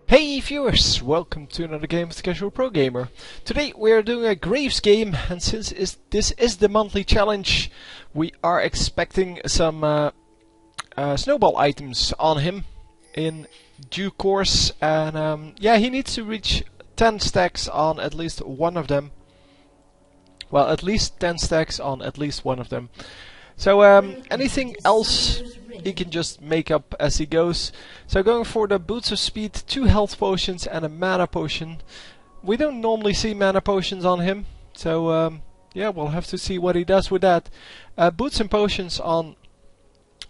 Hey viewers, welcome to another game of the Casual Pro Gamer. Today we are doing a Graves game, and since this is the monthly challenge, we are expecting some snowball items on him in due course. And yeah, he needs to reach 10 stacks on at least one of them. Well, at least 10 stacks on at least one of them. So anything else he can just make up as he goes. So going for the Boots of Speed, 2 health potions and a mana potion. We don't normally see mana potions on him, so yeah, we'll have to see what he does with that. Boots and potions on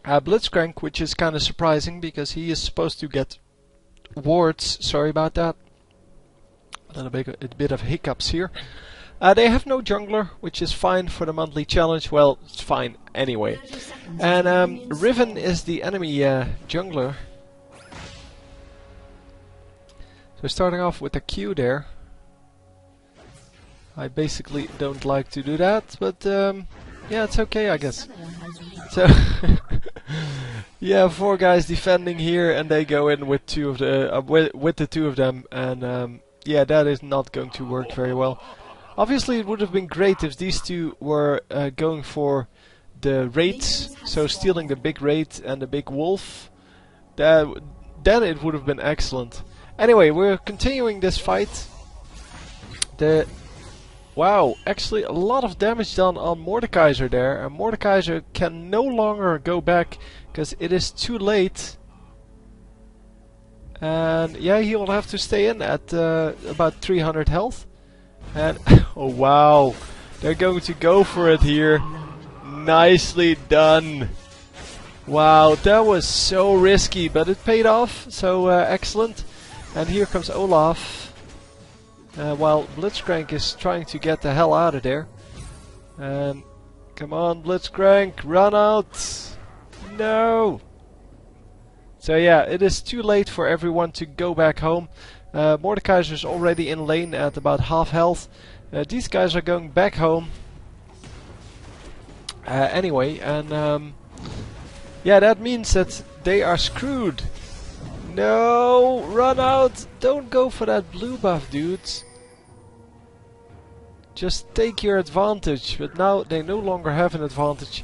Blitzcrank, which is kind of surprising because he is supposed to get wards. Sorry about that. A bit of hiccups here. They have no jungler, which is fine for the monthly challenge. Well, it's fine anyway. And Riven is the enemy jungler. So starting off with a Q there. I basically don't like to do that, but yeah, it's okay, I guess. So yeah, 4 guys defending here, and they go in with two of the with the 2 of them, and yeah, that is not going to work very well. Obviously, it would have been great if these 2 were going for the raids, so stealing the big raid and the big wolf. Then it would have been excellent. Anyway, we're continuing this fight. Wow, actually a lot of damage done on Mordekaiser there, and Mordekaiser can no longer go back because it is too late. And yeah, he will have to stay in at about 300 health. And oh wow, they're going to go for it here. Nicely done. Wow, that was so risky, but it paid off, so excellent. And here comes Olaf, while Blitzcrank is trying to get the hell out of there. And come on, Blitzcrank, run out! No! So yeah, it is too late for everyone to go back home. Mordekaiser is already in lane at about half health. These guys are going back home anyway, and yeah, that means that they are screwed. No, run out! Don't go for that blue buff, dudes. Just take your advantage. But now they no longer have an advantage.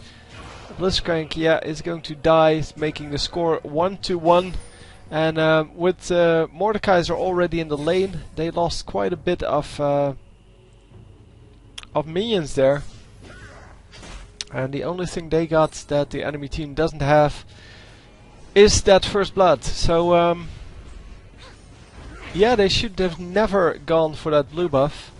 Blitzcrank, yeah, is going to die, making the score 1-1. And with Mordekaiser already in the lane, they lost quite a bit of minions there. And the only thing they got that the enemy team doesn't have is that first blood. So yeah, they should have never gone for that blue buff.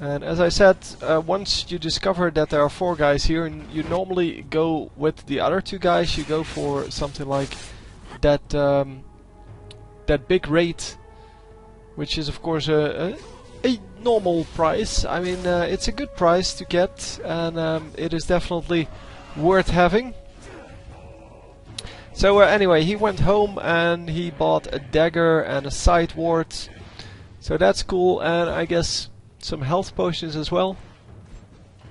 And as I said, once you discover that there are 4 guys here, and you normally go with the other 2 guys, you go for something like that that big raid, which is of course a normal price. I mean, it's a good price to get, and it is definitely worth having. So anyway, he went home and he bought a dagger and a side ward, so that's cool, and I guess some health potions as well.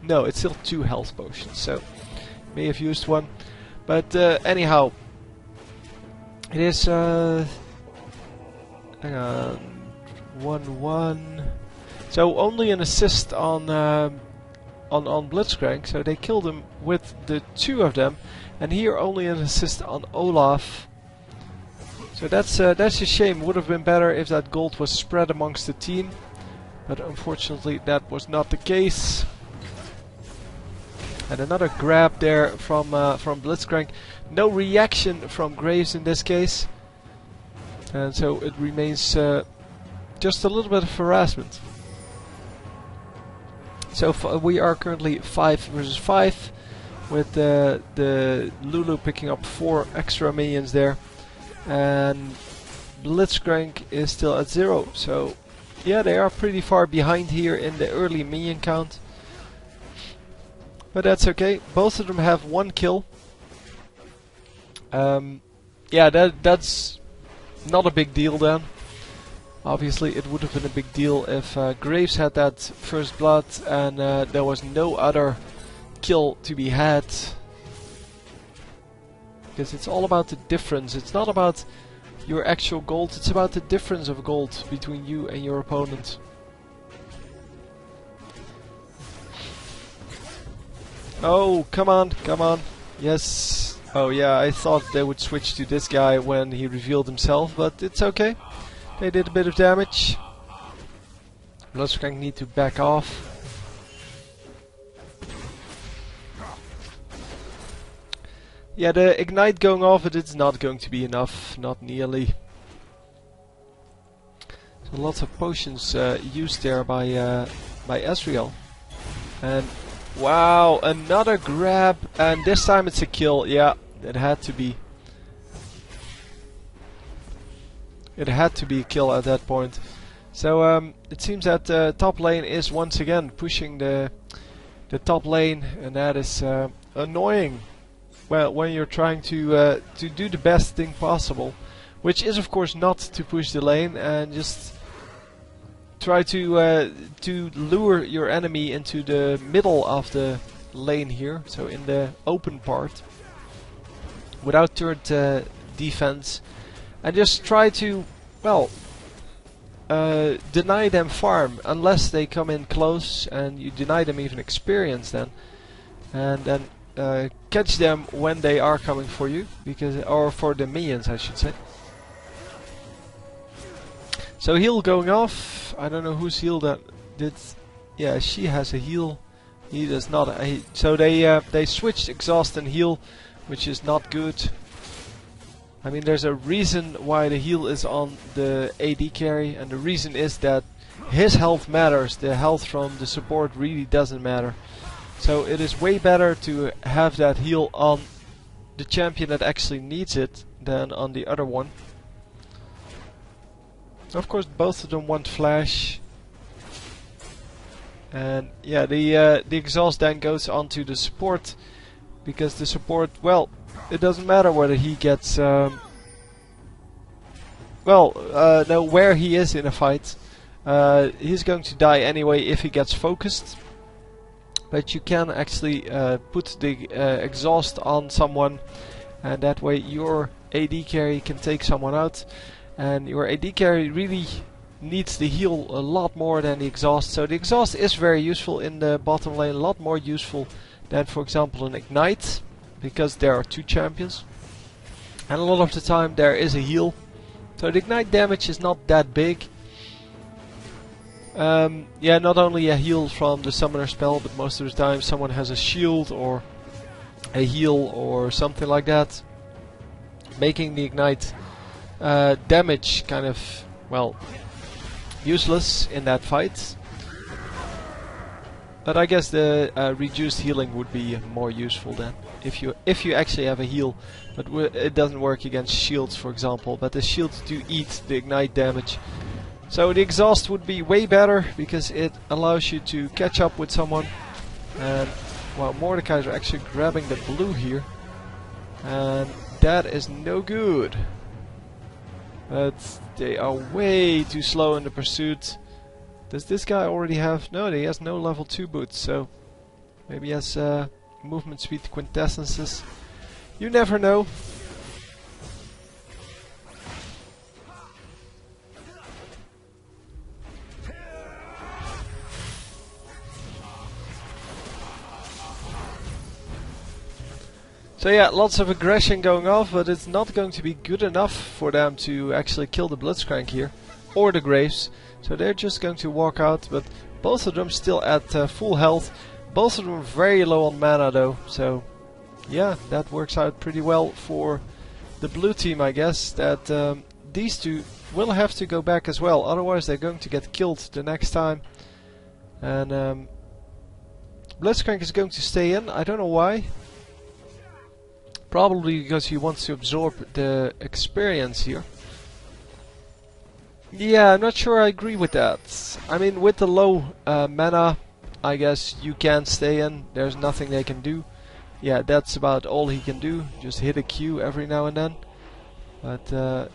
No, it's still 2 health potions, so may have used one, but anyhow, it is hang on, 1-1. So only an assist on Blitzcrank, so they killed him with the 2 of them, and here only an assist on Olaf. So that's a shame. Would have been better if that gold was spread amongst the team, but unfortunately that was not the case. And another grab there from Blitzcrank. No reaction from Graves in this case, and so it remains just a little bit of harassment. So we are currently 5 versus 5, with the Lulu picking up 4 extra minions there, and Blitzcrank is still at 0. So yeah, they are pretty far behind here in the early minion count. But that's okay. Both of them have 1 kill. Yeah, that's not a big deal then. Obviously, it would have been a big deal if Graves had that first blood and there was no other kill to be had. Because it's all about the difference. It's not about your actual gold. It's about the difference of gold between you and your opponent. Oh, come on, come on. Yes. Oh yeah, I thought they would switch to this guy when he revealed himself, but it's okay. They did a bit of damage. Bloodskrank need to back off. Yeah, the ignite going off, but it's not going to be enough, not nearly. So lots of potions used there by Ezreal. And wow, another grab, and this time it's a kill. Yeah, it had to be. It had to be a kill at that point. So it seems that top lane is once again pushing the top lane, and that is annoying. Well, when you're trying to do the best thing possible, which is of course not to push the lane and just try to lure your enemy into the middle of the lane here, so in the open part, without turret defense, and just try to, well, deny them farm unless they come in close, and you deny them even experience then, and then catch them when they are coming for you, because, or for the minions I should say. So heal going off. I don't know whose heal that did. Yeah, she has a heal. He does not. So they switched exhaust and heal, which is not good. I mean, there's a reason why the heal is on the AD carry, and the reason is that his health matters. The health from the support really doesn't matter. So it is way better to have that heal on the champion that actually needs it than on the other one. Of course, both of them want flash, and yeah, the exhaust then goes onto the support, because the support, well, it doesn't matter whether he gets no, where he is in a fight. He's going to die anyway if he gets focused. But you can actually put the exhaust on someone, and that way your AD carry can take someone out. And your AD carry really needs the heal a lot more than the exhaust. So the exhaust is very useful in the bottom lane, a lot more useful than, for example, an ignite, because there are two champions. And a lot of the time there is a heal. So the ignite damage is not that big. Yeah, not only a heal from the summoner spell, but most of the time someone has a shield or a heal or something like that, making the ignite damage kind of, well, useless in that fight. But I guess the reduced healing would be more useful then, if you actually have a heal. But it doesn't work against shields, for example. But the shields do eat the ignite damage. So the exhaust would be way better, because it allows you to catch up with someone. And well, Mordekaiser are actually grabbing the blue here, and that is no good. But they are way too slow in the pursuit. Does this guy already have... No, he has no level 2 boots, so maybe he has movement speed quintessences. You never know. So yeah, lots of aggression going off, but it's not going to be good enough for them to actually kill the Bloodskrank here, or the Graves. So they're just going to walk out, but both of them still at full health. Both of them very low on mana though, so yeah, that works out pretty well for the blue team, I guess, that these two will have to go back as well, otherwise they're going to get killed the next time. And Bloodskrank is going to stay in, I don't know why. Probably because he wants to absorb the experience here. Yeah, I'm not sure I agree with that. I mean, with the low mana, I guess you can stay in. There's nothing they can do. Yeah, that's about all he can do. Just hit a Q every now and then. But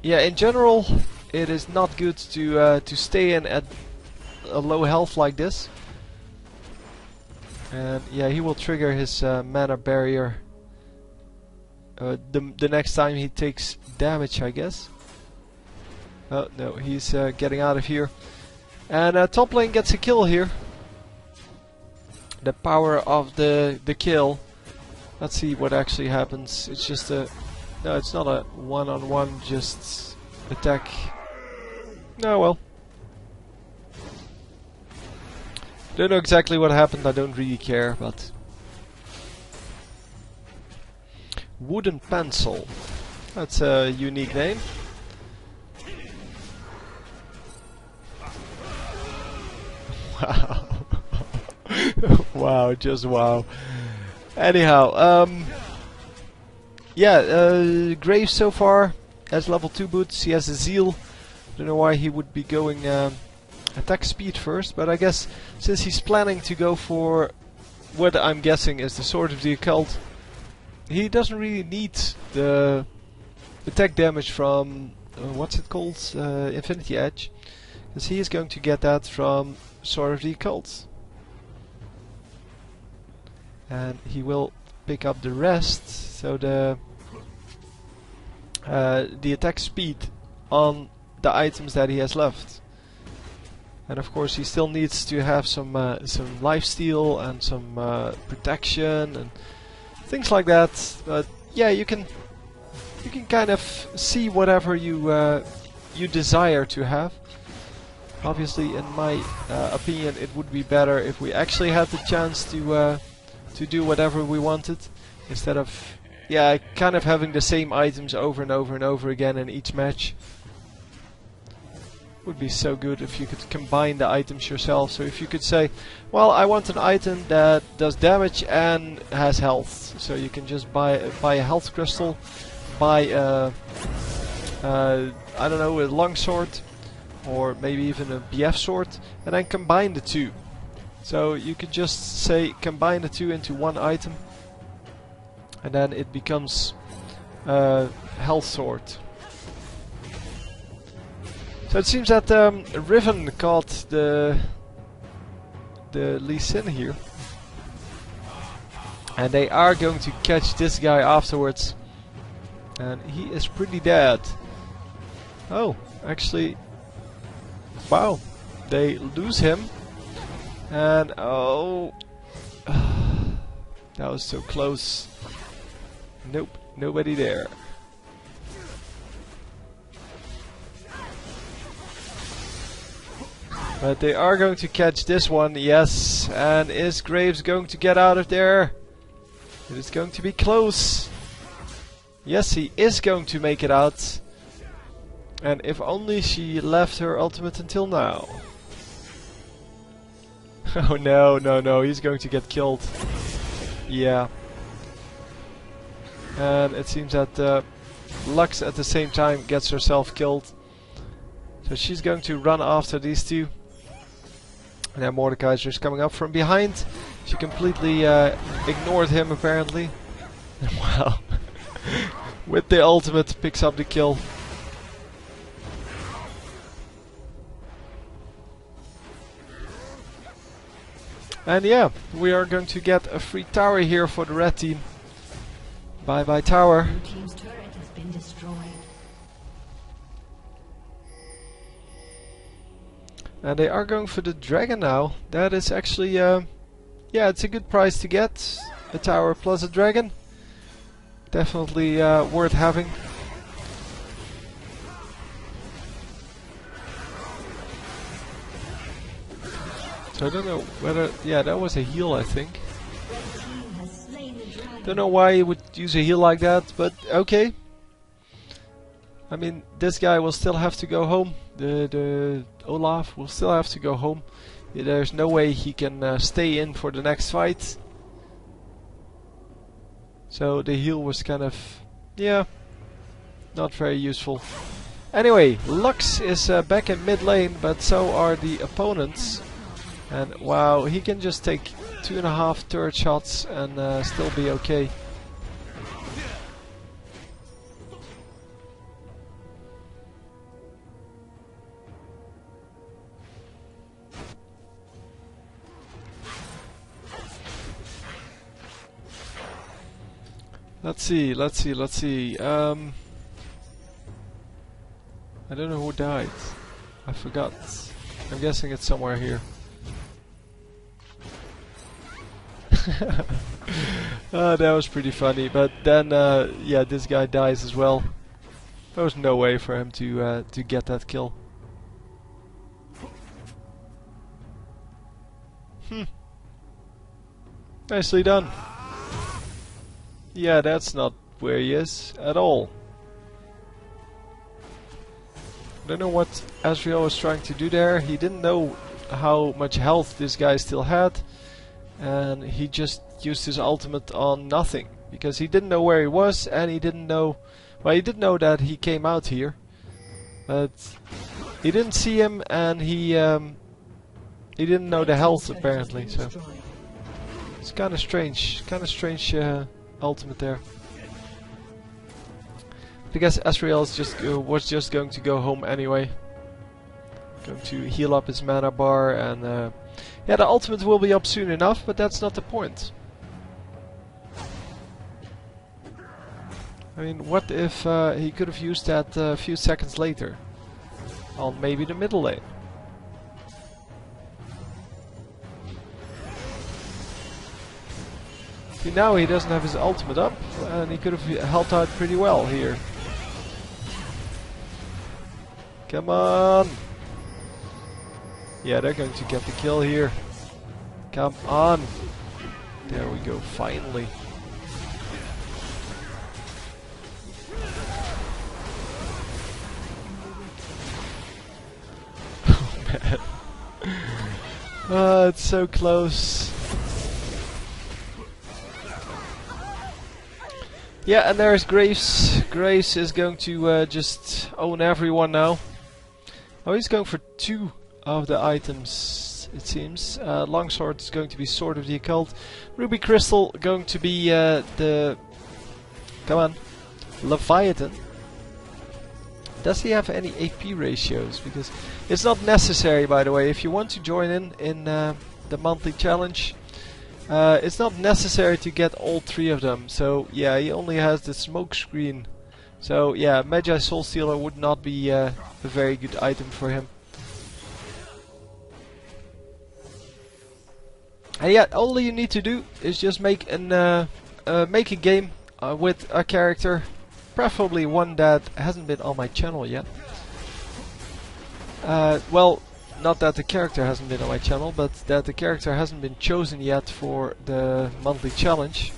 yeah, in general, it is not good to stay in at a low health like this. And yeah, he will trigger his mana barrier the next time he takes damage, I guess. Oh no, he's getting out of here. And top lane gets a kill here. The power of the kill. Let's see what actually happens. It's just a... No, it's not a one-on-one, just attack. No, well. Don't know exactly what happened, I don't really care, but... Wooden Pencil. That's a unique name. Wow. Wow, just wow. Anyhow, yeah, Graves so far has level 2 boots, he has a Zeal. Don't know why he would be going attack speed first, but I guess since he's planning to go for what I'm guessing is the Sword of the Occult, he doesn't really need the attack damage from, what's it called, Infinity Edge, because he is going to get that from Sword of the Occult. And he will pick up the rest, so the attack speed on the items that he has left. And of course he still needs to have some lifesteal and some protection and things like that. But yeah, you can kind of see whatever you desire to have. Obviously, in my opinion, it would be better if we actually had the chance to do whatever we wanted, instead of kind of having the same items over and over and over again in each match. Would be so good if you could combine the items yourself. So if you could say, well, I want an item that does damage and has health, so you can just buy a health crystal, buy I don't know, a longsword, or maybe even a BF sword, and then combine the two. So you could just say combine the two into one item, and then it becomes a health sword. So it seems that Riven caught the Lee Sin here, and they are going to catch this guy afterwards, and he is pretty dead. Oh, actually, wow, they lose him. And oh, that was so close. Nope, nobody there. But they are going to catch this one, yes. And is Graves going to get out of there? It is going to be close. Yes, he is going to make it out. And if only she left her ultimate until now. Oh no, no, no, he's going to get killed. Yeah. And it seems that Lux at the same time gets herself killed. So she's going to run after these two. And then Mordekaiser is coming up from behind. She completely ignored him apparently. Wow. With the ultimate picks up the kill. And yeah, we are going to get a free tower here for the red team. Bye bye tower. Blue team's turret has been destroyed. And they are going for the dragon now. That is actually, yeah, it's a good price to get. A tower plus a dragon. Definitely worth having. So I don't know whether... Yeah, that was a heal, I think. Don't know why you would use a heal like that, but okay. I mean, this guy will still have to go home. The Olaf will still have to go home. Yeah, there's no way he can stay in for the next fight. So the heal was kind of... yeah, not very useful. Anyway, Lux is back in mid lane, but so are the opponents. And wow, he can just take 2.5 turret shots and still be okay. Let's see. I don't know who died. I forgot. I'm guessing it's somewhere here. That was pretty funny. But then, yeah, this guy dies as well. There was no way for him to get that kill. Nicely done. Yeah, that's not where he is at all. I don't know what Asriel was trying to do there. He didn't know how much health this guy still had, and he just used his ultimate on nothing because he didn't know where he was, and he didn't know. Well, he did know that he came out here, but he didn't see him, and he didn't know the health apparently. So it's kind of strange ultimate there. Because Asriel was just going to go home anyway. Going to heal up his mana bar, and yeah, the ultimate will be up soon enough, but that's not the point. I mean, what if he could have used that a few seconds later on maybe the middle lane? See, now he doesn't have his ultimate up, and he could have helped out pretty well here. Come on! Yeah, they're going to get the kill here. Come on! There we go, finally. Oh man. It's so close. Yeah, and there's Graves. Graves is going to just own everyone now. Oh, he's going for 2 of the items, it seems. Longsword is going to be Sword of the Occult. Ruby Crystal going to be the... Come on. Leviathan. Does he have any AP ratios? Because it's not necessary, by the way. If you want to join in the monthly challenge, it's not necessary to get all 3 of them. So yeah, he only has the smoke screen. So yeah, Magi Soul Stealer would not be a very good item for him. And yeah, all you need to do is just make a game with a character, preferably one that hasn't been on my channel yet. Well, not that the character hasn't been on my channel, but that the character hasn't been chosen yet for the monthly challenge.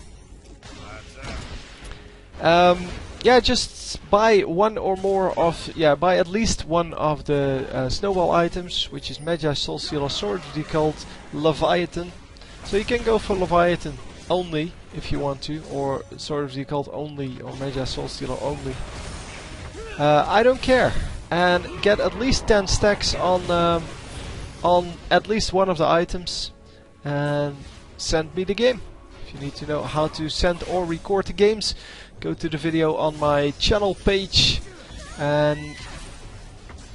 Yeah, just buy one or more of, buy at least one of the snowball items, which is Magi Soul Stealer, Sword of the Occult, Leviathan. So you can go for Leviathan only if you want to, or Sword of the Occult only, or Magi Soul Stealer only. I don't care. And get at least 10 stacks on at least one of the items, and send me the game. If you need to know how to send or record the games, go to the video on my channel page, and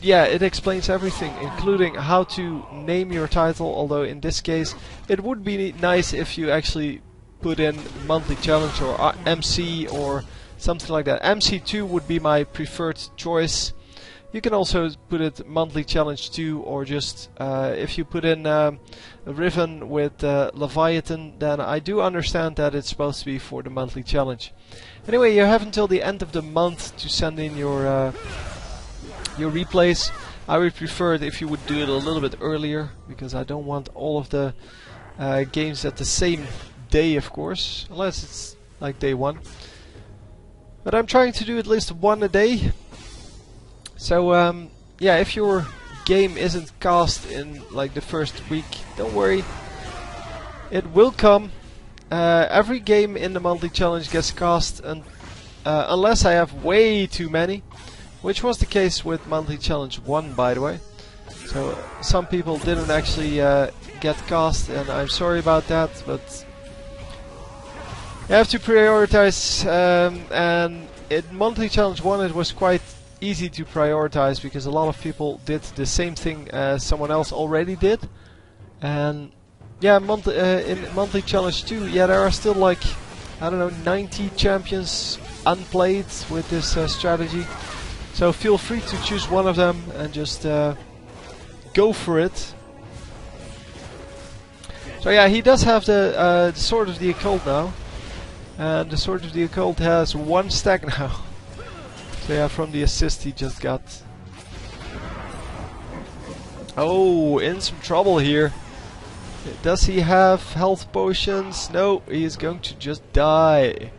yeah, it explains everything, including how to name your title. Although in this case it would be nice if you actually put in monthly challenge or MC or something like that. MC2 would be my preferred choice. You can also put it monthly challenge 2, or just if you put in Riven with Leviathan, then I do understand that it's supposed to be for the monthly challenge. Anyway, you have until the end of the month to send in your replays. I would prefer it if you would do it a little bit earlier, because I don't want all of the games at the same day, of course, unless it's like day 1. But I'm trying to do at least one a day. So yeah, if your game isn't cast in like the first week, don't worry, it will come. Every game in the monthly challenge gets cast, and unless I have way too many, which was the case with monthly challenge 1, by the way. So some people didn't actually get cast, and I'm sorry about that, but you have to prioritize. And in monthly challenge 1 it was quite easy to prioritize, because a lot of people did the same thing as someone else already did. And yeah, in monthly challenge 2, yeah, there are still like I don't know, 90 champions unplayed with this strategy. So feel free to choose one of them and just go for it. So yeah, he does have the Sword of the Occult now. And the Sword of the Occult has 1 stack now. So yeah, from the assist he just got. Oh, in some trouble here. Does he have health potions? No, he is going to just die.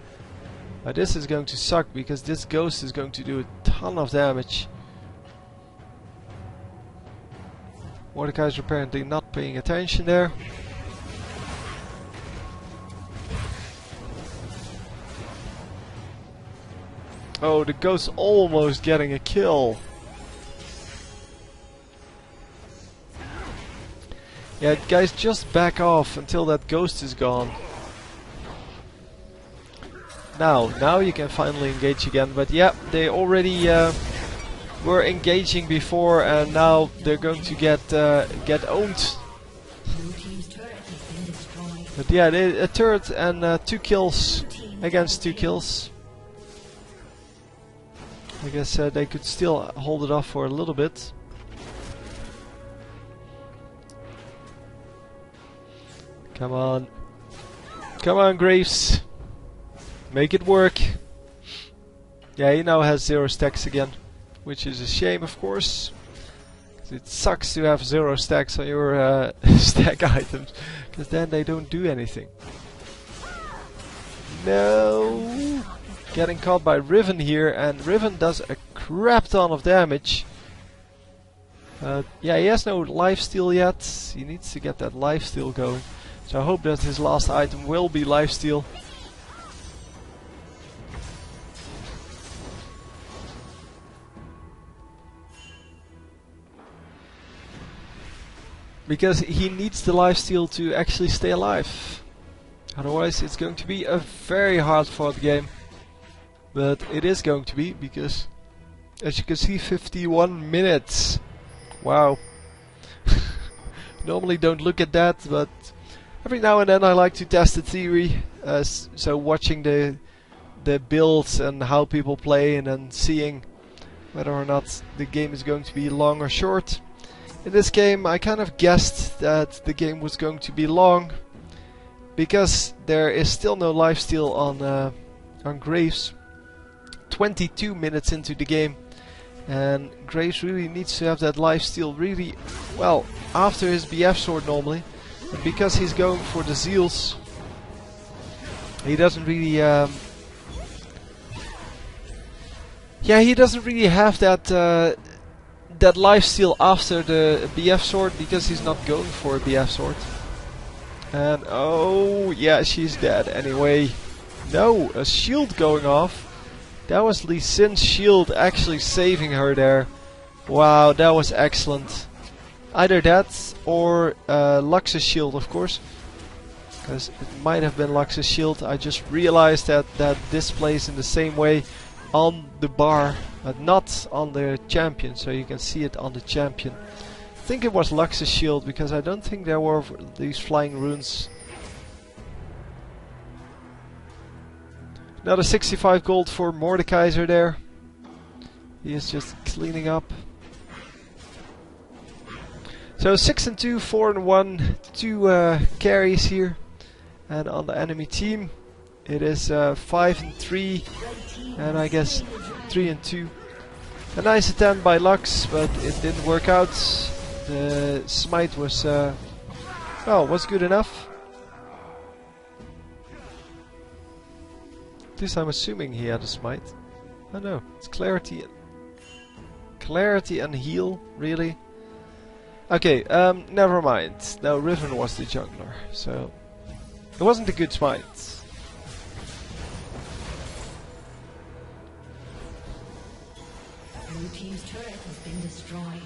This is going to suck because this ghost is going to do a ton of damage. Mordecai's apparently not paying attention there. Oh, the ghost almost getting a kill. Yeah, guys, just back off until that ghost is gone. Now you can finally engage again. But yeah, they already were engaging before, and now they're going to get owned. But yeah, a turret and 2 kills against 2 kills. I guess they could still hold it off for a little bit. Come on. Come on, Graves. Make it work. Yeah, he now has 0 stacks again. Which is a shame, of course. 'Cause it sucks to have 0 stacks on your stack items. Because then they don't do anything. No! Getting caught by Riven here. And Riven does a crap ton of damage. Yeah, he has no lifesteal yet. He needs to get that lifesteal going. So I hope that his last item will be lifesteal. Because he needs the lifesteal to actually stay alive. Otherwise it's going to be a very hard fought game. But it is going to be, because as you can see, 51 minutes. Wow. Normally don't look at that, but every now and then I like to test the theory, so watching the builds and how people play, and then seeing whether or not the game is going to be long or short. In this game I kind of guessed that the game was going to be long, because there is still no lifesteal on Graves. 22 minutes into the game, and Graves really needs to have that lifesteal really well after his BF sword normally. And because he's going for the Zeals, he doesn't really he doesn't really have that that lifesteal after the BF sword, because he's not going for a BF sword. And oh yeah, she's dead anyway. No, a shield going off. That was Lee Sin's shield actually saving her there. Wow, that was excellent. Either that or Lux's shield, of course. Because it might have been Lux's shield. I just realized that that displays in the same way on the bar, but not on the champion. So you can see it on the champion. I think it was Lux's shield, because I don't think there were these flying runes. Another 65 gold for Mordekaiser there. He is just cleaning up. So 6 and 2, 4 and 1, 2 carries here. And on the enemy team it is 5 and 3, and I guess 3 and 2. A nice attempt by Lux, but it didn't work out. The smite was was good enough. At least I'm assuming he had a smite. Oh no, it's clarity. Clarity and heal, really? Okay, never mind. No, Riven was the jungler, so it wasn't a good smite. Blue team's turret has been destroyed.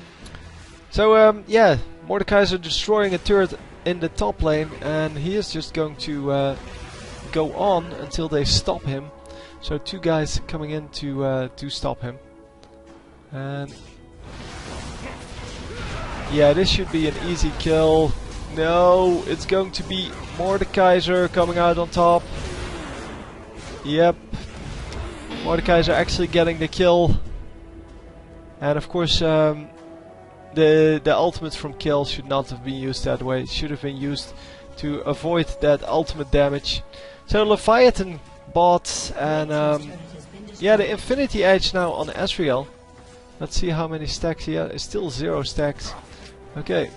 So yeah, Mordekaiser destroying a turret in the top lane, and he is just going to go on until they stop him. So 2 guys coming in to stop him. And yeah, this should be an easy kill. No, it's going to be Mordekaiser coming out on top. Yep. Mordekaiser actually getting the kill. And of course, the ultimate from kill should not have been used that way. It should have been used to avoid that ultimate damage. So Leviathan bought, and yeah, the Infinity Edge now on Ezreal. Let's see how many stacks he has. It's still 0 stacks. Okay.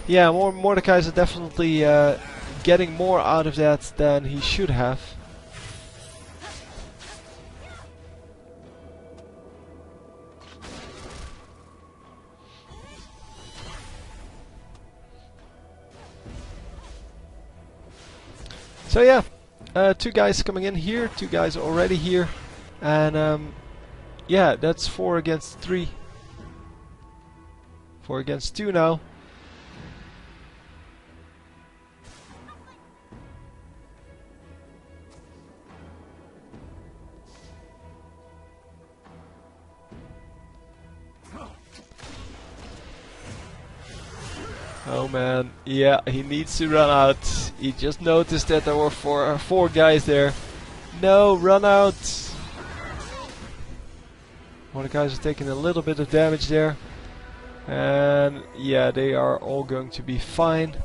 Yeah, Mordekaiser definitely getting more out of that than he should have. So yeah, 2 guys coming in here, 2 guys already here, and yeah, that's 4 against 3. 4 against 2 now. Oh man, yeah, he needs to run out. He just noticed that there were four guys there. No, run out! One of the guys are taking a little bit of damage there. And yeah, they are all going to be fine.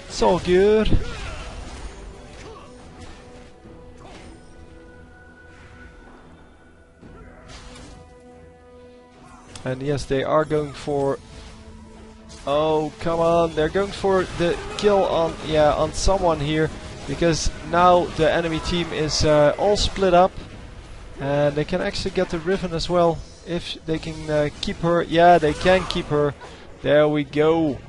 It's all good. And yes, they are going for... Oh, come on, they're going for the kill on someone here, because now the enemy team is all split up, and they can actually get the Riven as well, if they can keep her. Yeah, they can keep her. There we go.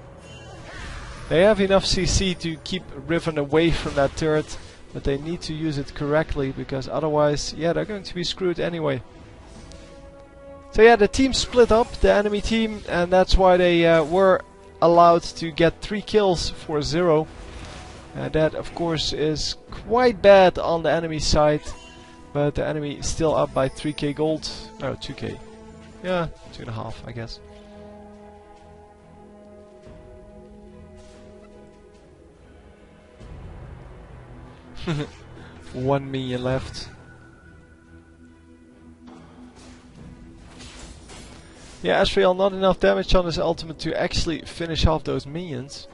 They have enough CC to keep Riven away from that turret, but they need to use it correctly, because otherwise, yeah, they're going to be screwed anyway. So yeah, the team split up, the enemy team, and that's why they were allowed to get 3 kills for 0. And that of course is quite bad on the enemy side, but the enemy is still up by 3k gold. No, 2k. Yeah, 2.5 I guess. One minion left. Yeah, Ezreal not enough damage on his ultimate to actually finish off those minions.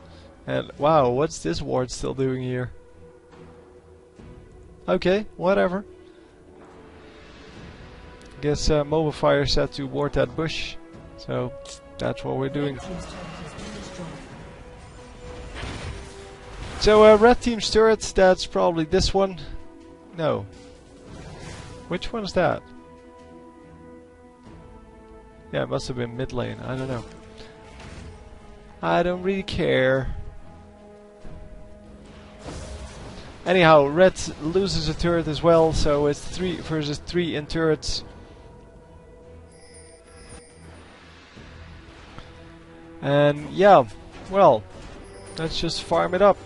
And wow, what's this ward still doing here? Okay, whatever. Guess Mobile Fire said to ward that bush. So that's what we're doing. So red team's turret, that's probably this one. No. Which one is that? Yeah, it must have been mid lane, I don't know. I don't really care. Anyhow, red loses a turret as well, so it's 3 versus 3 in turrets. And yeah, well, let's just farm it up.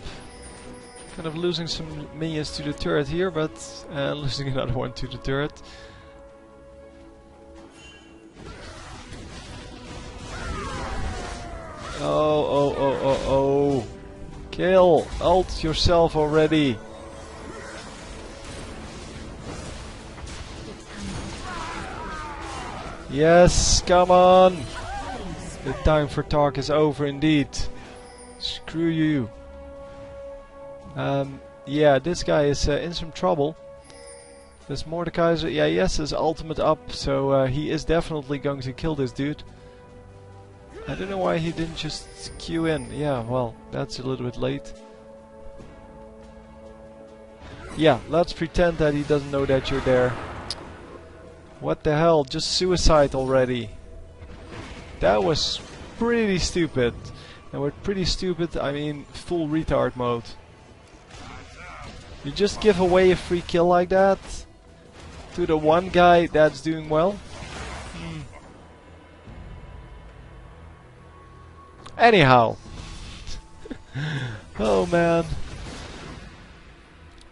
Kind of losing some minions to the turret here, but losing another one to the turret. Oh. Kill! Ult yourself already! Yes, come on! The time for talk is over indeed. Screw you. Yeah, this guy is in some trouble. This Mordekaiser, yeah, he has his ultimate up, so he is definitely going to kill this dude. I don't know why he didn't just queue in. Yeah, well, that's a little bit late. Yeah, let's pretend that he doesn't know that you're there. What the hell? Just suicide already. That was pretty stupid. And with pretty stupid, I mean full retard mode. You just give away a free kill like that to the one guy that's doing well? Anyhow. Oh man.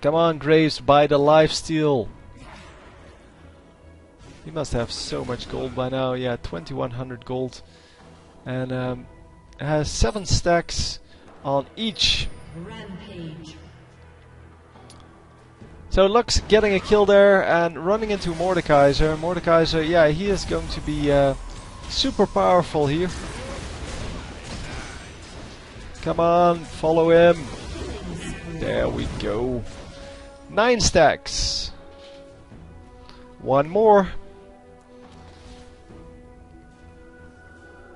Come on, Graves, buy the lifesteal. He must have so much gold by now. Yeah, 2100 gold. And has 7 stacks on each. Rampage. So Lux getting a kill there and running into Mordekaiser. Mordekaiser, yeah, he is going to be super powerful here. Come on, follow him. There we go. 9 stacks. One more.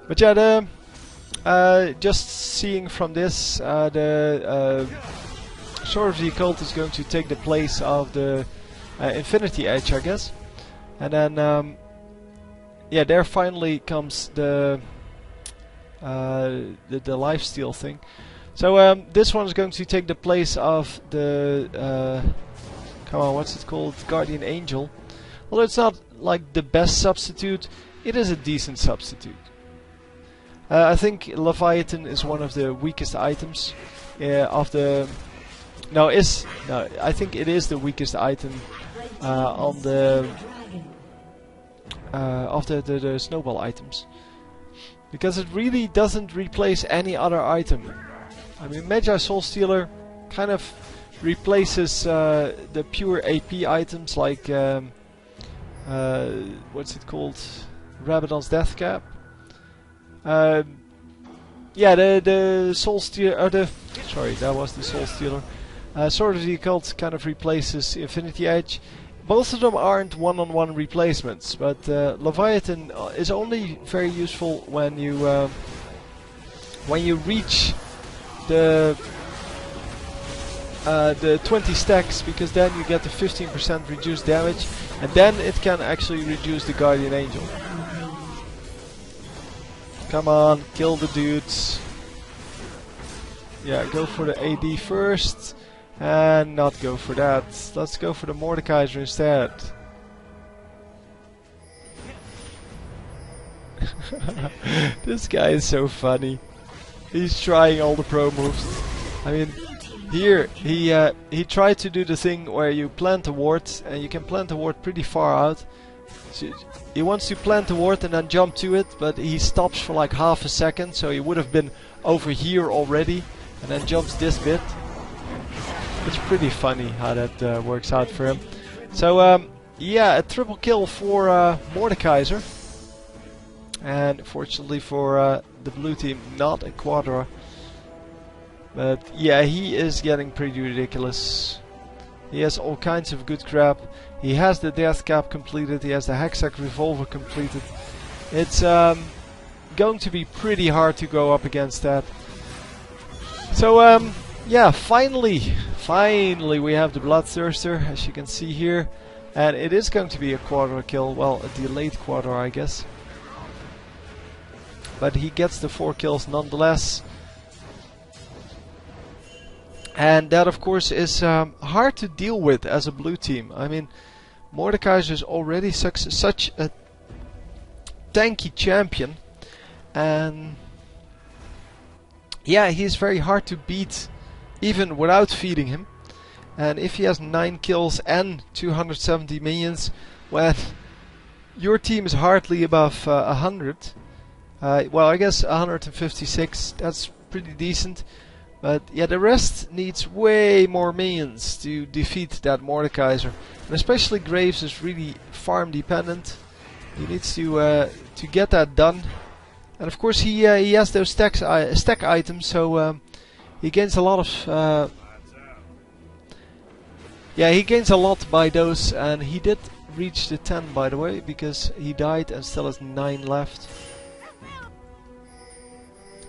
But yeah, just seeing from this, the Sword of the Occult is going to take the place of the Infinity Edge, I guess. And then, yeah, there finally comes the lifesteal thing. So this one is going to take the place of the come on, what's it called? Guardian Angel. Although it's not like the best substitute, it is a decent substitute. I think Leviathan is one of the weakest items of the. No, I think it is the weakest item on the of the snowball items, because it really doesn't replace any other item. I mean, Magi Soul Stealer kind of replaces the pure AP items like what's it called, Rabadon's Death Cap. Yeah, the Soul Stealer. Sorry, that was the Soul Stealer. Sword of the Occult kind of replaces Infinity Edge. Both of them aren't one-on-one replacements, but Leviathan is only very useful when you reach the 20 stacks, because then you get the 15% reduced damage, and then it can actually reduce the Guardian Angel. Come on, kill the dudes. Yeah, go for the AD first. And not go for that. Let's go for the Mordekaiser instead. This guy is so funny. He's trying all the pro moves. I mean, here he tried to do the thing where you plant a ward, and you can plant a ward pretty far out. So he wants to plant a ward and then jump to it, but he stops for like half a second, so he would have been over here already, and then jumps this bit. It's pretty funny how that works out for him. So yeah, a triple kill for Mordekaiser, and fortunately for the blue team, not a Quadra. But yeah, he is getting pretty ridiculous. He has all kinds of good crap. He has the Death Cap completed. He has the Hexac Revolver completed. It's going to be pretty hard to go up against that. So yeah, finally we have the Bloodthirster, as you can see here, and it is going to be a Quadra kill. Well, a delayed Quadra, I guess, but he gets the 4 kills nonetheless. And that, of course, is hard to deal with as a blue team. I mean, Mordekaiser is already such a tanky champion, and yeah, he's very hard to beat even without feeding him. And if he has 9 kills and 270 minions, well, your team is hardly above 100. Well, I guess 156, that's pretty decent. But yeah, the rest needs way more minions to defeat that Mordekaiser. And especially Graves is really farm dependent. He needs to get that done. And of course he has those stack items, so he gains a lot of yeah, he gains a lot by those, and he did reach the 10, by the way, because he died and still has 9 left.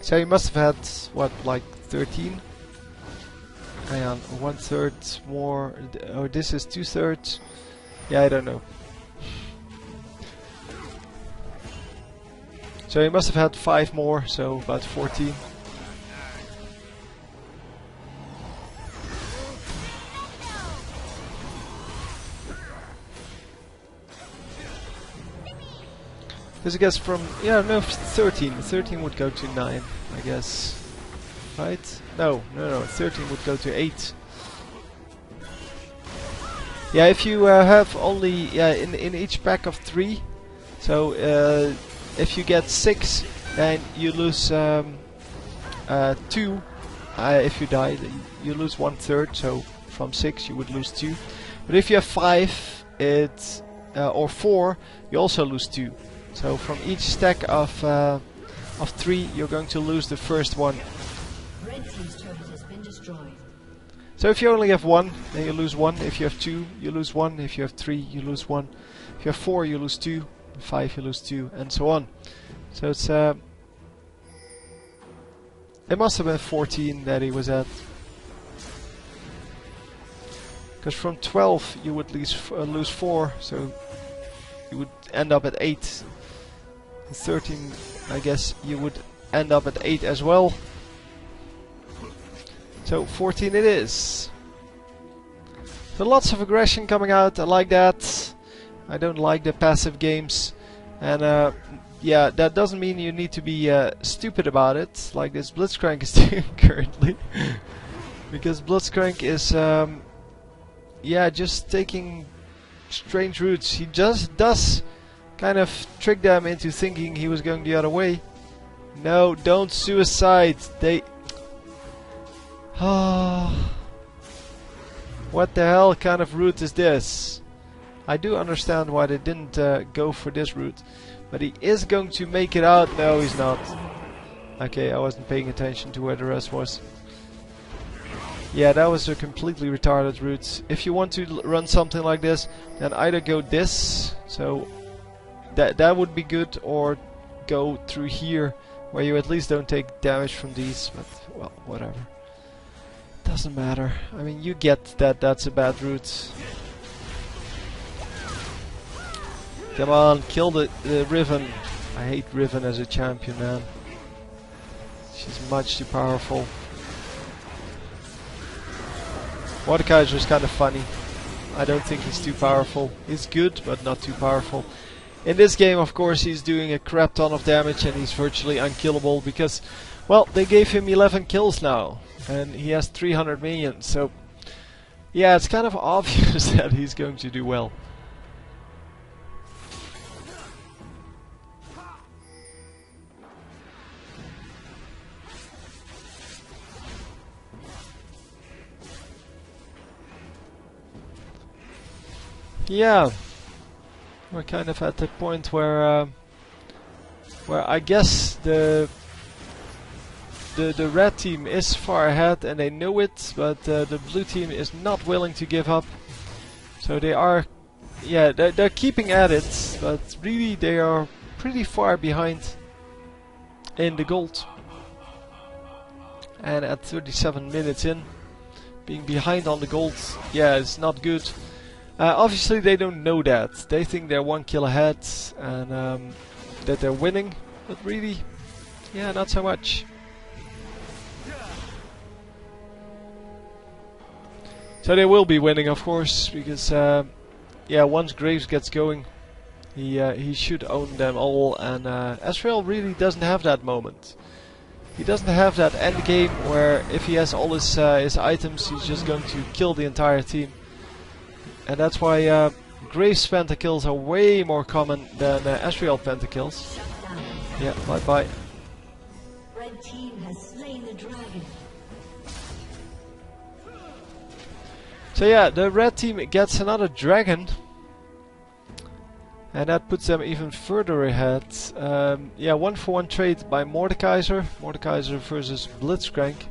So he must have had, what, like 13? Hang on, 1/3 more, or this is 2/3? Yeah, I don't know. So he must have had 5 more, so about 14. Because I guess from, yeah, no, 13. 13 would go to 9, I guess. Right? No, 13 would go to 8. Yeah, if you have only, yeah, in each pack of 3, so if you get 6, then you lose 2, if you die, you lose 1/3. So from 6 you would lose 2. But if you have 5, it's or 4, you also lose 2. So from each stack of 3, you're going to lose the first one. Red team's turret has been destroyed. So if you only have 1, then you lose 1. If you have 2, you lose 1. If you have 3, you lose 1. If you have 4, you lose 2. 5, you lose 2, and so on. So it's it must have been 14 that he was at. Because from 12 you would lose 4, so you would end up at 8. And 13, I guess you would end up at 8 as well. So 14 it is. So lots of aggression coming out, I like that. I don't like the passive games. And yeah, that doesn't mean you need to be stupid about it, like this Blitzcrank is doing currently. Because Blitzcrank is yeah, just taking strange routes. He just does kind of trick them into thinking he was going the other way. No, don't suicide. They... What the hell kind of route is this? I do understand why they didn't go for this route. But he is going to make it out. No, he's not. Okay, I wasn't paying attention to where the rest was. Yeah, that was a completely retarded route. If you want to run something like this, then either go this, so that would be good, or go through here, where you at least don't take damage from these. But well, whatever. Doesn't matter. I mean, you get that that's a bad route. Come on, kill the Riven. I hate Riven as a champion, man. She's much too powerful. Mordekaiser is kind of funny. I don't think he's too powerful. He's good, but not too powerful. In this game, of course, he's doing a crap ton of damage and he's virtually unkillable because, well, they gave him 11 kills now. And he has 300 minions, so... Yeah, it's kind of obvious that he's going to do well. Yeah, we're kind of at the point where I guess the red team is far ahead and they know it, but the blue team is not willing to give up. So they are, yeah, they're keeping at it, but really they are pretty far behind in the gold. And at 37 minutes in, being behind on the gold, yeah, it's not good. Obviously they don't know that. They think they're 1 kill ahead and that they're winning, but really, yeah, not so much. So they will be winning, of course, because yeah, once Graves gets going, he should own them all, and Ezreal really doesn't have that moment. He doesn't have that end game where if he has all his items, he's just going to kill the entire team. And that's why Graves pentakills are way more common than Ezreal pentakills. Yeah, bye bye. Red team has slain the dragon. So yeah, the red team gets another dragon. And that puts them even further ahead. Yeah, 1-for-1 trade by Mordekaiser. Mordekaiser versus Blitzcrank.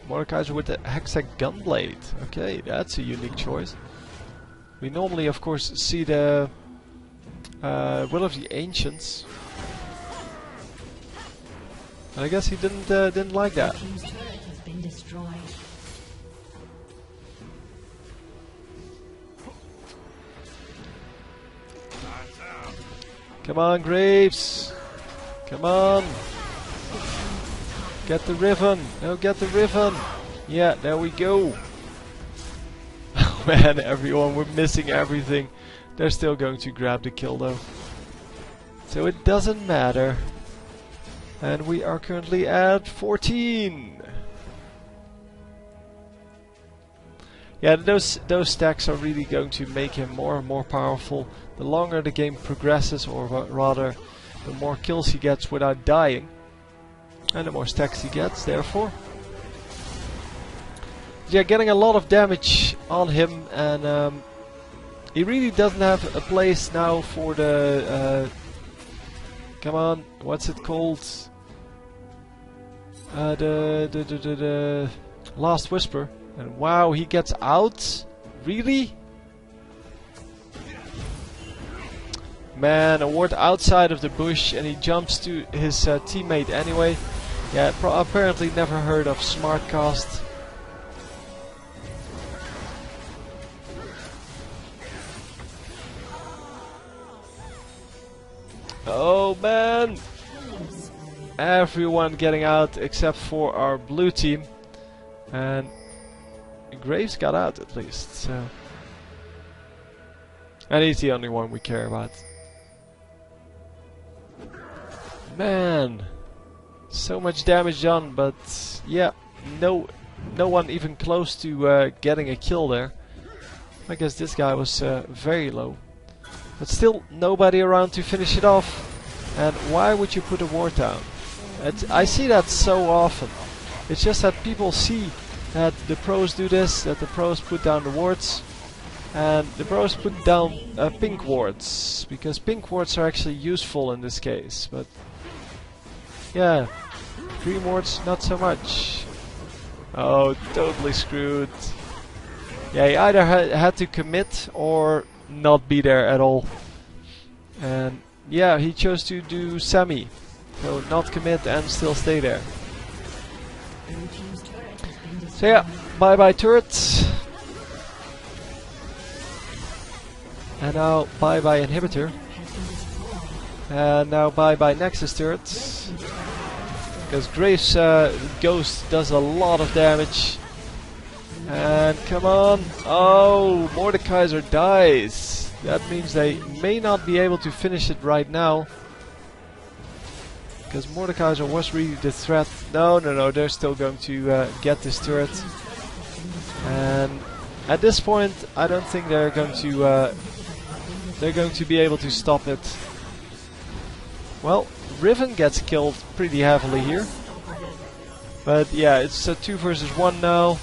Mordekaiser with the Hexagon Gunblade. Okay, that's a unique choice. We normally, of course, see the Will of the Ancients. And I guess he didn't like that. Team's turret has been destroyed. Come on, Graves! Come on! Get the Riven! No, get the Riven! Yeah, there we go! Oh man, everyone, we're missing everything. They're still going to grab the kill though. So it doesn't matter. And we are currently at 14! Yeah, those stacks are really going to make him more and more powerful. The longer the game progresses, or rather, the more kills he gets without dying. And the more stacks he gets, therefore. Yeah, getting a lot of damage on him, and he really doesn't have a place now for the... come on, what's it called? The Last Whisper. And wow, he gets out? Really? Man, a ward outside of the bush, and he jumps to his teammate anyway. Yeah, apparently never heard of Smartcast. Oh man! Everyone getting out except for our blue team. And Graves got out at least, so... And he's the only one we care about. Man! So much damage done, but yeah, no one even close to getting a kill there. I guess this guy was very low. But still, nobody around to finish it off. And why would you put a ward down? I see that so often. It's just that people see that the pros do this, that the pros put down the wards. And the pros put down pink wards, because pink wards are actually useful in this case. But yeah, green wards not so much. Oh, totally screwed. Yeah, he either had to commit or not be there at all. And yeah, he chose to do semi. So not commit and still stay there. So yeah, bye bye turrets. And now bye bye inhibitor. And now bye bye Nexus turrets. Because Graves Ghost does a lot of damage. And come on. Oh, Mordekaiser dies. That means they may not be able to finish it right now. Because Mordekaiser was really the threat. No, they're still going to get this turret. And at this point, I don't think they're going to be able to stop it. Well, Riven gets killed pretty heavily here. But yeah, it's a 2 versus 1 now.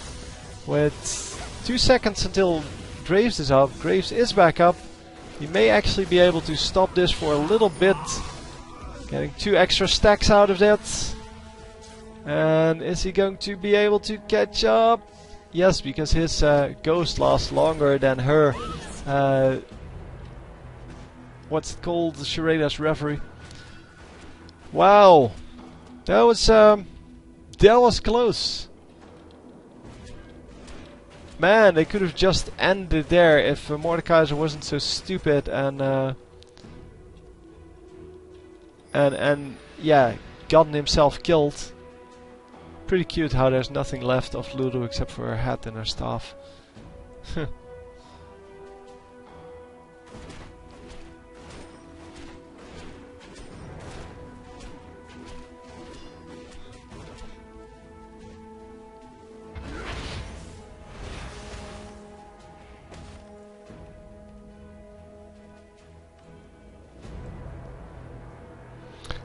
With 2 seconds until Graves is up. Graves is back up. He may actually be able to stop this for a little bit. Getting 2 extra stacks out of that. And is he going to be able to catch up? Yes, because his ghost lasts longer than her. What's it called? The Shareda's Reverie. Wow, that was close. Man, they could have just ended there if Mordekaiser wasn't so stupid and yeah, gotten himself killed. Pretty cute how there's nothing left of Ludo except for her hat and her staff.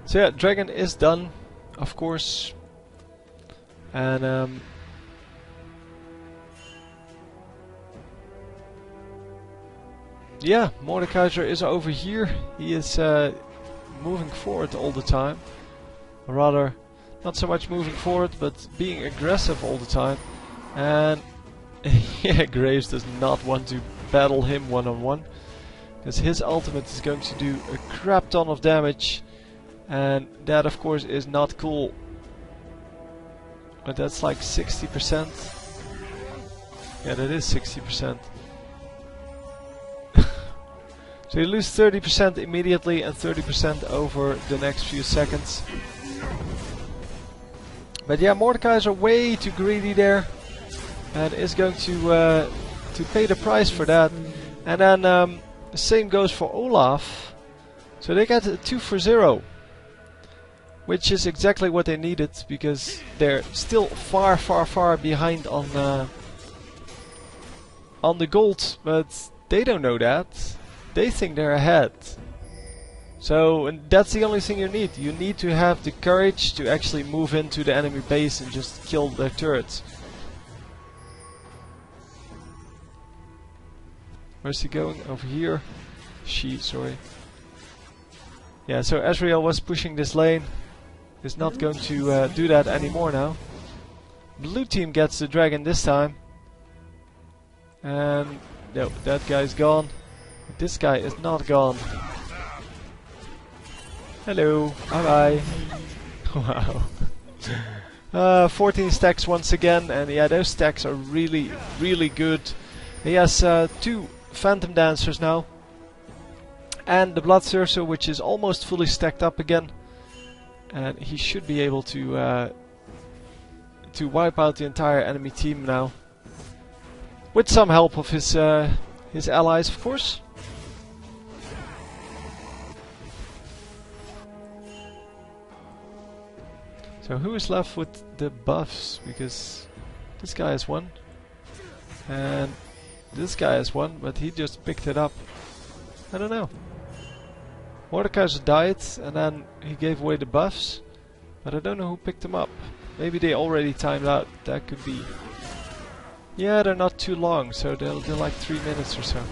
So yeah, Dragon is done, of course. And yeah, Mordekaiser is over here. He is moving forward all the time. Or rather, not so much moving forward, but being aggressive all the time. And yeah, Graves does not want to battle him one-on-one. Because his ultimate is going to do a crap ton of damage. And that of course is not cool. But that's like 60%. Yeah, that is 60%. So you lose 30% immediately and 30% over the next few seconds. But yeah, Mordekaiser way too greedy there. And is going to pay the price for that. And then the same goes for Olaf. So they get a 2 for 0. Which is exactly what they needed, because they're still far behind on the gold, but they don't know that. They think they're ahead. So and that's the only thing you need. You need to have the courage to actually move into the enemy base and just kill their turrets. Where's he going? Over here. Sorry. Yeah, so Ezreal was pushing this lane. Is not going to do that anymore now. Blue team gets the dragon this time. And no, that guy's gone. This guy is not gone. Hello, bye bye. Wow. 14 stacks once again, and yeah, those stacks are really, really good. He has 2 Phantom Dancers now. And the Bloodthirster, which is almost fully stacked up again. And he should be able to wipe out the entire enemy team now. With some help of his allies, of course. So who is left with the buffs? Because this guy has 1. And this guy has 1, but he just picked it up. I don't know. Mordekaiser died and then he gave away the buffs. But I don't know who picked them up. Maybe they already timed out. That could be. Yeah, they're not too long, so they're like 3 minutes or so.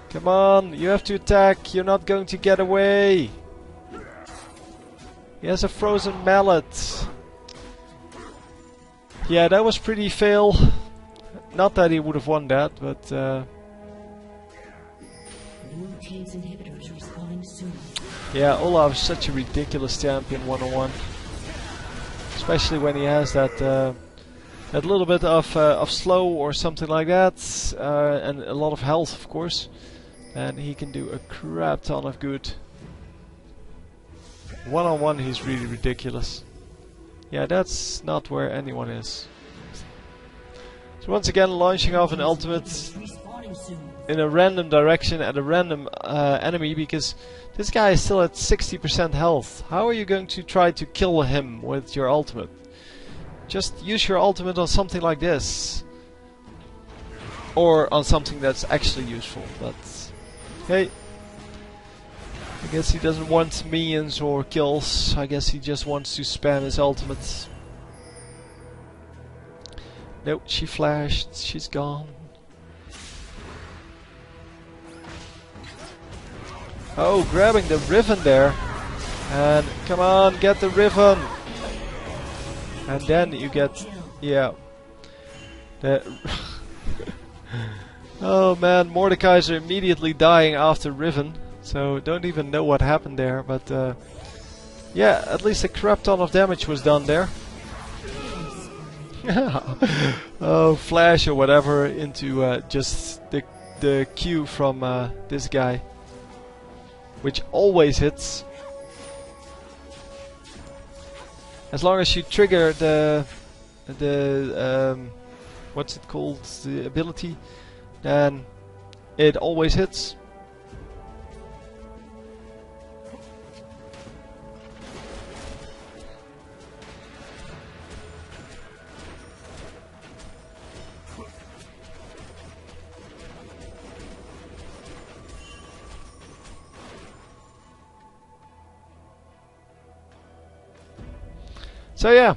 Come on, you have to attack. You're not going to get away. He has a frozen mallet. Yeah, that was pretty fail. Not that he would have won that, but yeah, Olaf is such a ridiculous champion 101. Especially when he has that that little bit of slow or something like that, and a lot of health, of course. And he can do a crap ton of good. 1-on-1 he's really ridiculous. Yeah, that's not where anyone is. So once again launching off an ultimate in a random direction at a random enemy, because this guy is still at 60% health. How are you going to try to kill him with your ultimate? Just use your ultimate on something like this. Or on something that's actually useful, but hey. I guess he doesn't want minions or kills. I guess he just wants to spam his ultimate. Nope, she flashed. She's gone. Oh, grabbing the Riven there. And come on, get the Riven. And then you get... yeah. Oh man, Mordekaiser immediately dying after Riven. So don't even know what happened there, but yeah, at least a crap ton of damage was done there. Oh, flash or whatever into just the Q from this guy, which always hits. As long as you trigger the what's it called, the ability, then it always hits. So yeah,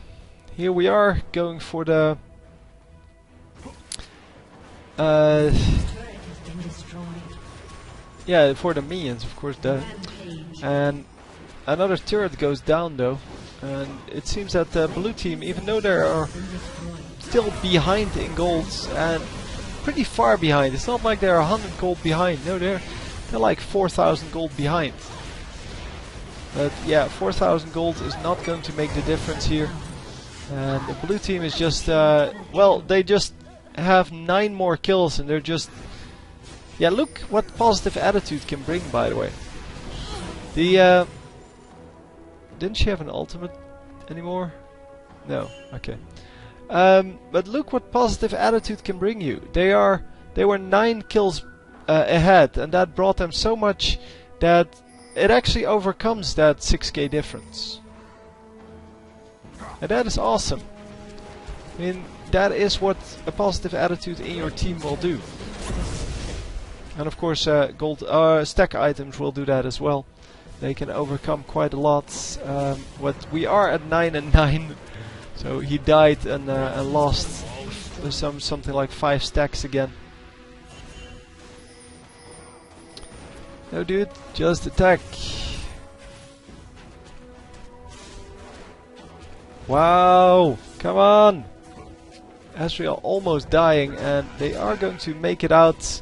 here we are going for the yeah, for the minions, of course. And another turret goes down though, and it seems that the blue team, even though they are still behind in golds and pretty far behind, it's not like they're 100 gold behind. No, they're like 4,000 gold behind. But yeah, 4,000 gold is not going to make the difference here. And the blue team is just, well, they just have 9 more kills and they're just... yeah, look what positive attitude can bring, by the way. The, didn't she have an ultimate anymore? No, okay. But look what positive attitude can bring you. They were 9 kills ahead, and that brought them so much that it actually overcomes that 6k difference. And that is awesome. I mean, that is what a positive attitude in your team will do. And of course gold stack items will do that as well. They can overcome quite a lot. But we are at 9 and 9. So he died and lost something like 5 stacks again. No dude, just attack. Wow, come on! Asriel almost dying, and they are going to make it out.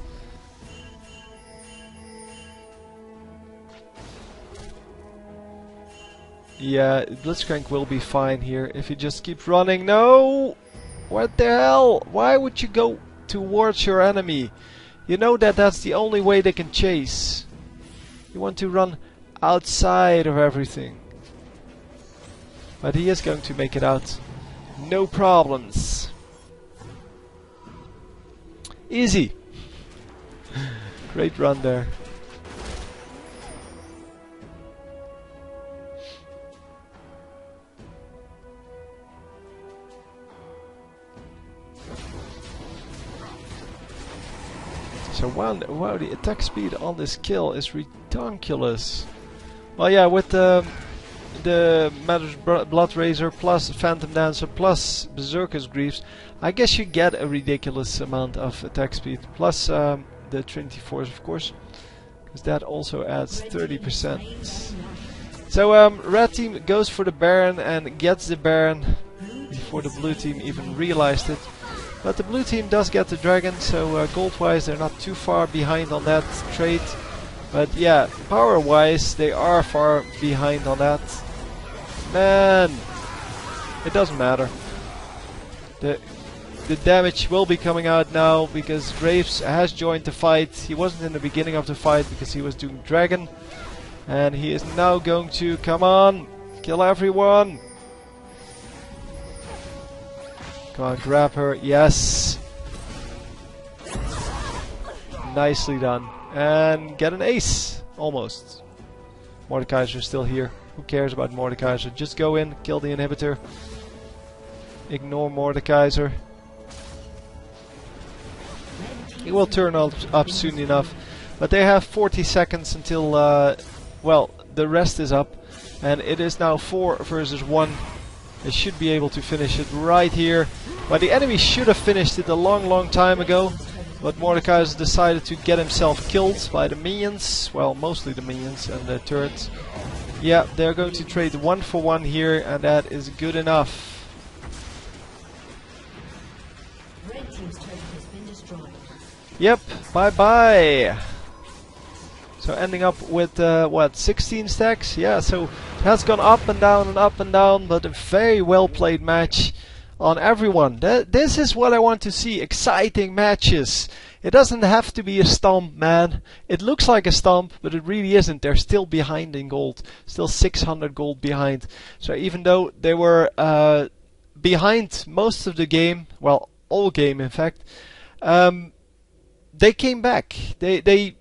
Yeah, Blitzcrank will be fine here if he just keeps running. No! What the hell? Why would you go towards your enemy? You know that that's the only way they can chase. You want to run outside of everything. But he is going to make it out. No problems. Easy. Great run there. So wow, the attack speed on this kill is ridiculous. Well, yeah, with the Matters Blood Razor plus Phantom Dancer plus Berserker's Greaves, I guess you get a ridiculous amount of attack speed. Plus the Trinity Force, of course, because that also adds 30%. So red team goes for the Baron and gets the Baron before the blue team even realized it. But the blue team does get the dragon, so gold-wise they're not too far behind on that trade. But yeah, power-wise they are far behind on that. Man, it doesn't matter. The damage will be coming out now because Graves has joined the fight. He wasn't in the beginning of the fight because he was doing dragon. And he is now going to, come on, kill everyone. Come on, grab her. Yes. Nicely done. And get an ace. Almost. Mordekaiser's still here. Who cares about Mordekaiser? Just go in, kill the inhibitor. Ignore Mordekaiser. He will turn up soon enough. But they have 40 seconds until, well, the rest is up. And it is now 4 versus 1. They should be able to finish it right here. But the enemy should have finished it a long time ago. But Mordekaiser decided to get himself killed by the minions. Well, mostly the minions and the turrets. Yeah, they're going to trade 1 for 1 here, and that is good enough. Red team's turret has been destroyed. Yep, bye-bye. So ending up with, what, 16 stacks? Yeah, so it has gone up and down, but a very well played match on everyone. This is what I want to see, exciting matches. It doesn't have to be a stomp, man. It looks like a stomp, but it really isn't. They're still behind in gold, still 600 gold behind. So even though they were behind most of the game, well, all game in fact, they came back. They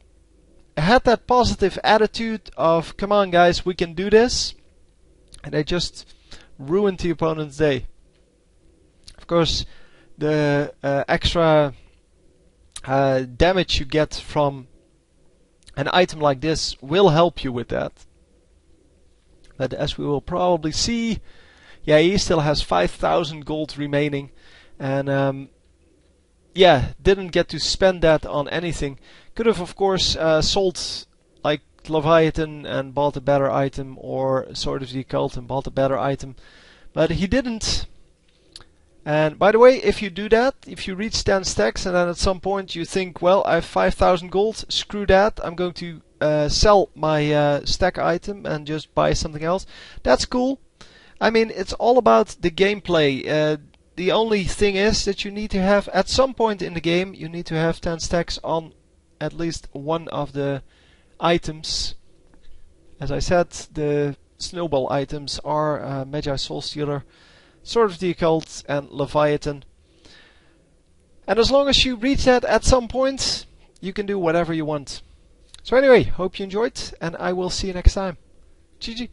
had that positive attitude of, come on guys, we can do this, and they just ruined the opponent's day. Of course, the extra damage you get from an item like this will help you with that. But as we will probably see, yeah, he still has 5,000 gold remaining, and yeah, didn't get to spend that on anything. Could have, of course, sold like Leviathan and bought a better item, or Sword of the Occult and bought a better item, but he didn't. And by the way, if you do that, if you reach 10 stacks and then at some point you think, well, I have 5,000 gold, screw that, I'm going to sell my stack item and just buy something else, that's cool. I mean, it's all about the gameplay. The only thing is that you need to have, at some point in the game, you need to have 10 stacks on at least one of the items. As I said, the snowball items are Magi Soul Stealer, Sword of the Occult and Leviathan. And as long as you reach that at some point, you can do whatever you want. So anyway, hope you enjoyed, and I will see you next time. GG.